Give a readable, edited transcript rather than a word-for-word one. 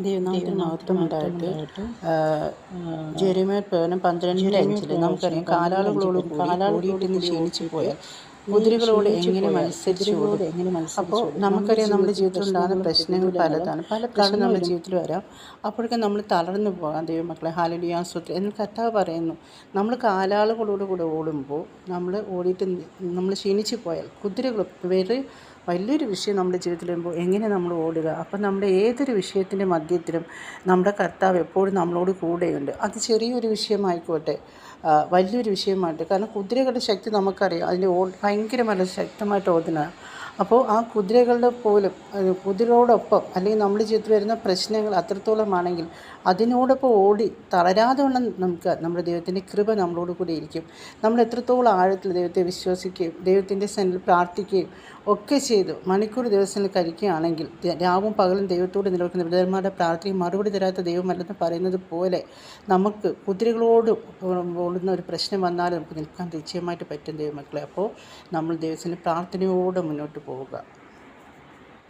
ദൈവനാമത്തിന് മഹത്വം ഉണ്ടായിട്ട് ജെരമ്യാ പ്രവചനം 12:5 നമുക്കറിയാം, കാലാളുകളോട് ഓടിയിട്ടൊന്ന് ക്ഷീണിച്ചു പോയാൽ കുതിരകളോട് എങ്ങനെ മത്സരിച്ചോടും. അപ്പോൾ നമുക്കറിയാം, നമ്മുടെ ജീവിതത്തിൽ ഉണ്ടാകുന്ന പ്രശ്നങ്ങൾ പലതാണ്. പല പ്രശ്നം നമ്മുടെ ജീവിതത്തിൽ വരാം. അപ്പോഴേക്കും നമ്മൾ തളർന്നു പോകാം. ദൈവമക്കളെ, ഹല്ലേലൂയ സ്തോത്രം എന്ന് കർത്താവ് പറയുന്നു. നമ്മൾ കാലാളുകളോട് കൂടെ ഓടുമ്പോൾ നമ്മൾ ഓടിയിട്ട് നമ്മൾ ക്ഷീണിച്ചു പോയാൽ കുതിരകൾ വലിയൊരു വിഷയം നമ്മുടെ ജീവിതത്തിൽ വരുമ്പോൾ എങ്ങനെ നമ്മൾ ഓടുക. അപ്പം നമ്മുടെ ഏതൊരു വിഷയത്തിൻ്റെ മധ്യത്തിലും നമ്മുടെ കർത്താവ് എപ്പോഴും നമ്മളോട് കൂടെയുണ്ട്. അത് ചെറിയൊരു വിഷയമായിക്കോട്ടെ, വലിയൊരു വിഷയമായിട്ട്. കാരണം കുതിരകളുടെ ശക്തി നമുക്കറിയാം, അതിൻ്റെ ഭയങ്കരമായ ശക്തമായിട്ട് ഓടുന്നതാണ്. അപ്പോൾ ആ കുതിരകളുടെ പോലും കുതിരയോടൊപ്പം അല്ലെങ്കിൽ നമ്മുടെ ജീവിതത്തിൽ വരുന്ന പ്രശ്നങ്ങൾ അത്രത്തോളമാണെങ്കിൽ അതിനോടൊപ്പം ഓടി തളരാതെ വണ്ണം നമുക്ക് നമ്മുടെ ദൈവത്തിൻ്റെ കൃപ നമ്മളോട് കൂടി ഇരിക്കും. നമ്മൾ എത്രത്തോളം ആഴത്തിൽ ദൈവത്തെ വിശ്വസിക്കുകയും ദൈവത്തിൻ്റെ സന്നിധിയിൽ പ്രാർത്ഥിക്കുകയും ഒക്കെ ചെയ്തു മണിക്കൂർ ദിവസങ്ങളിൽ കഴിക്കുകയാണെങ്കിൽ, രാവും പകലും ദൈവത്തോട് നിലനിൽക്കുന്ന വിധവന്മാരുടെ പ്രാർത്ഥനയും മറുപടി തരാത്ത ദൈവമല്ലെന്ന് പറയുന്നത് പോലെ നമുക്ക് കുതിരകളോട് ഓടുന്ന ഒരു പ്രശ്നം വന്നാലും നമുക്ക് നിൽക്കാൻ നിശ്ചയമായിട്ട് പറ്റും ദൈവമക്കളെ. അപ്പോൾ നമ്മൾ ദൈവത്തിൻ്റെ പ്രാർത്ഥനയോടെ മുന്നോട്ട് പോവുക.